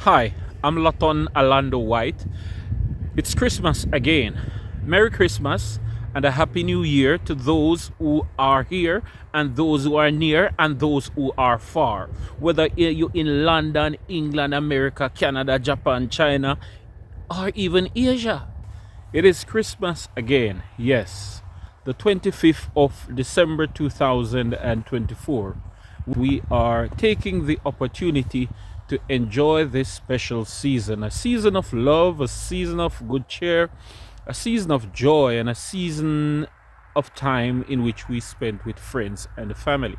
Hi, I'm Lawton Orlando White. It's Christmas again. Merry Christmas and a Happy New Year to those who are here and those who are near and those who are far. Whether you're in London, England, America, Canada, Japan, China, or even Asia. It is Christmas again, yes. The 25th of December 2024. We are taking the opportunity to enjoy this special season, a season of love, a season of good cheer, a season of joy, and a season of time in which we spend with friends and family.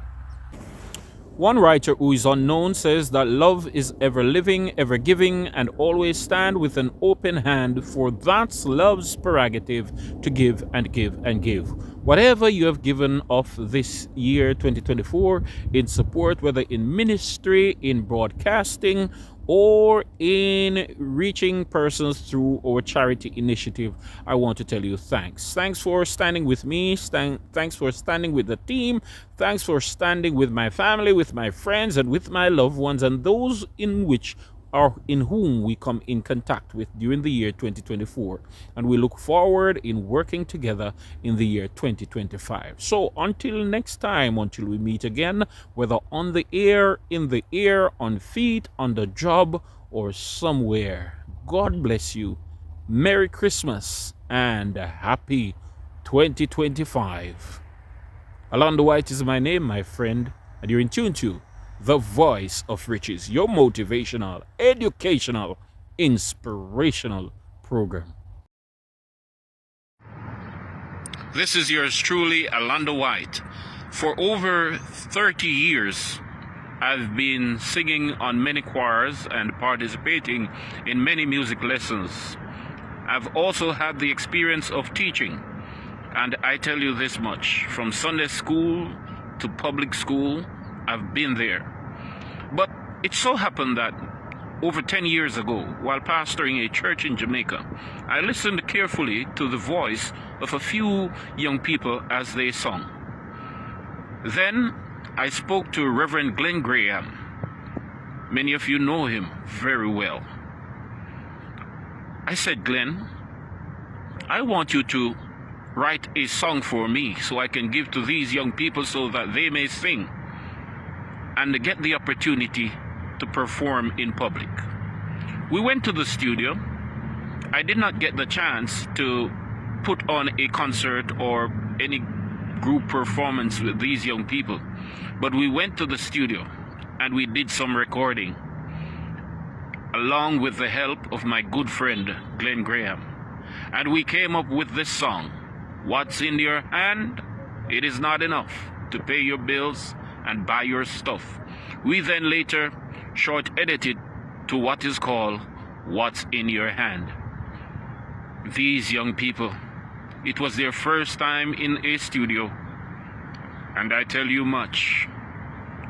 One writer who is unknown says that love is ever living, ever giving, and always stand with an open hand, for that's love's prerogative to give and give and give. Whatever you have given of this year 2024 in support, whether in ministry, in broadcasting, or in reaching persons through our charity initiative, I want to tell you thanks. Thanks for standing with me. Thanks for standing with the team. Thanks for standing with my family, with my friends, and with my loved ones, and those in whom we come in contact with during the year 2024, and we look forward in working together in the year 2025. So until next time, until we meet again, whether on the air, in the air, on feet, on the job, or somewhere, God bless you. Merry Christmas and a happy 2025. Orlando White is my name, my friend, and you're in tune to The Voice of Riches, your motivational, educational, inspirational program. This is yours truly, Orlando White. For over 30 years, I've been singing on many choirs and participating in many music lessons. I've also had the experience of teaching, and I tell you this much, from Sunday school to public school, I've been there. But it so happened that over 10 years ago, while pastoring a church in Jamaica, I listened carefully to the voice of a few young people as they sung. Then I spoke to Reverend Glenn Graham. Many of you know him very well. I said, Glenn, I want you to write a song for me so I can give to these young people so that they may sing and get the opportunity to perform in public. We went to the studio. I did not get the chance to put on a concert or any group performance with these young people, but we went to the studio and we did some recording along with the help of my good friend Glenn Graham, and we came up with this song, What's in Your Hand? It is not enough to pay your bills and buy your stuff. We then later short edited to what is called What's in Your Hand. These young people, it was their first time in a studio, and I tell you much,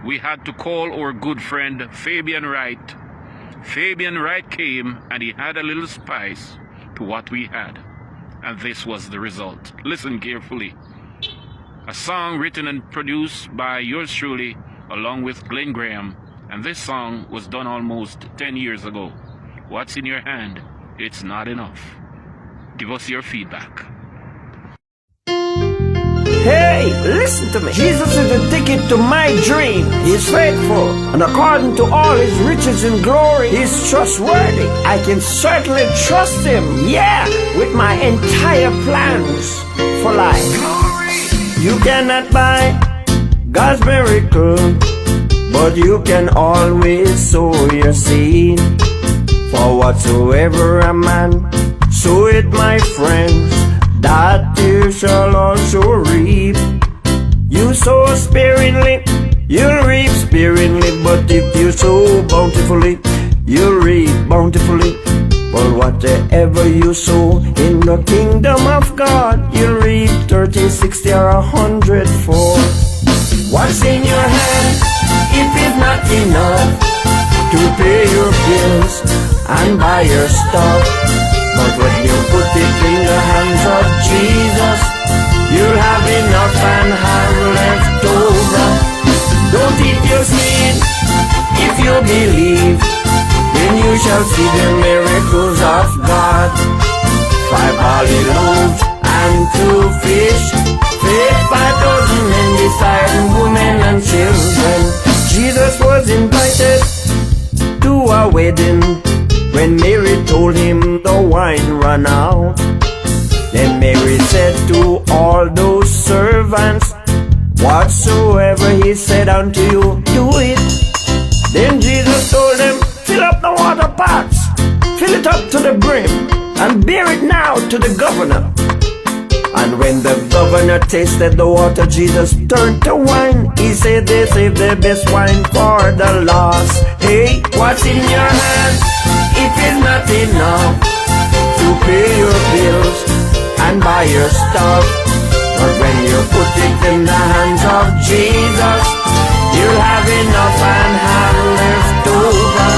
we had to call our good friend Fabian Wright. Fabian Wright came and he had a little spice to what we had, and this was the result. Listen carefully. A song written and produced by yours truly, along with Glenn Graham, and this song was done almost 10 years ago. What's in your hand? It's not enough. Give us your feedback. Hey, listen to me. Jesus is the ticket to my dream. He's faithful, and according to all his riches and glory, he's trustworthy. I can certainly trust him, yeah, with my entire plans for life. You cannot buy God's miracle, but you can always sow your seed. For whatsoever a man soweth, my friends, that you shall also reap. You sow sparingly, you'll reap sparingly, but if you sow bountifully, you'll reap bountifully. But whatever you sow in the kingdom of God, you'll reap 30, 60, or 100-fold. What's in your hand if it's not enough to pay your bills and buy your stuff? But when you put it in the hands of Jesus, you'll have enough and have left over. Don't eat your seed if you believe, then you shall see the miracles of God. 5 barley loaves and 2 fish, feed 5,000 men beside women and children. Jesus was invited to a wedding when Mary told him the wine ran out. Then Mary said to all those servants, whatsoever he said unto you, do it. Then Jesus told them, fill up the water pots, fill it up to the brim, and bear it now to the governor. And when the governor tasted the water Jesus turned to wine, he said they saved the best wine for the last. Hey, what's in your hand? If it's not enough to pay your bills and buy your stuff, but when you put it in the hands of Jesus, you'll have enough and have left over.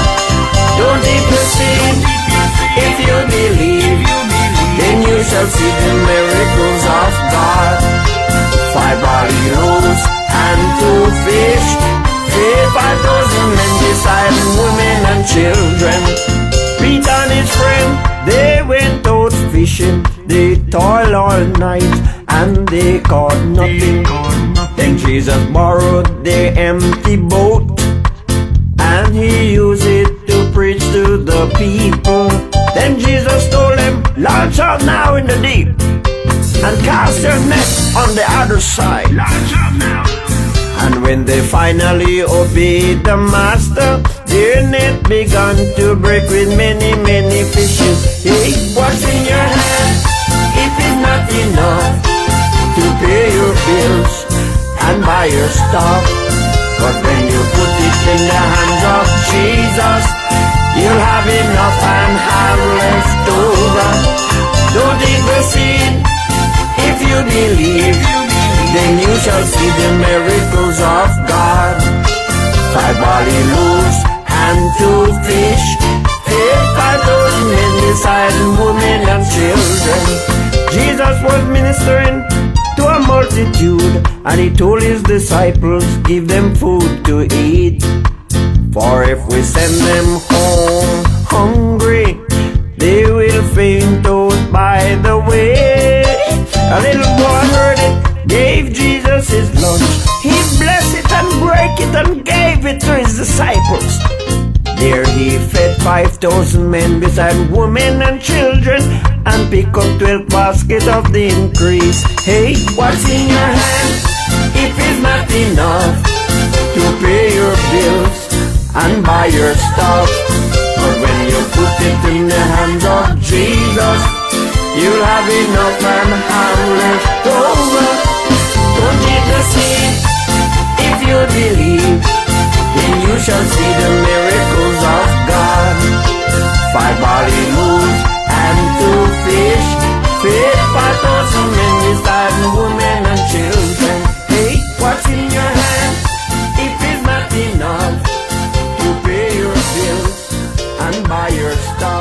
Don't be deceived. If you believe, then you shall see the miracles of God. 5 barley loaves and 2 fish, feed 5,000 men beside women and children. Peter and his friend, they went out fishing. They toiled all night and they caught nothing. Then Jesus borrowed their empty boat and he used it to preach to the people. Then Jesus told them, launch out now in the deep and cast your net on the other side. And when they finally obeyed the master, their net began to break with many, many fishes. Hey, what's in your hand? If it's not enough to pay your bills and buy your stuff, but when you put it in the hands of Jesus, you'll have enough and have left over. Don't take the sin. If you believe, then you shall see the miracles of God. 5 barley loaves and 2 fish, feed 5,000 men beside women and children. Jesus was ministering to a multitude, and he told his disciples, give them food to eat. For if we send them home hungry, they will faint out by the way. A little boy heard it, gave Jesus his lunch. He blessed it and broke it and gave it to his disciples. There he fed 5,000 men beside women and children, and picked up 12 baskets of the increase. Hey, what's in your hand? If it's not enough to pay your bills and buy your stuff, but when you put it in the hands of Jesus, you'll have enough and have left over. Don't need the seed. If you believe, then you shall see the miracles of God. 5 barley loaves and 2 fish, feed 5,000 men beside women and children. Hey, what's in your hand? If it's not enough to pay your bills and buy your stuff,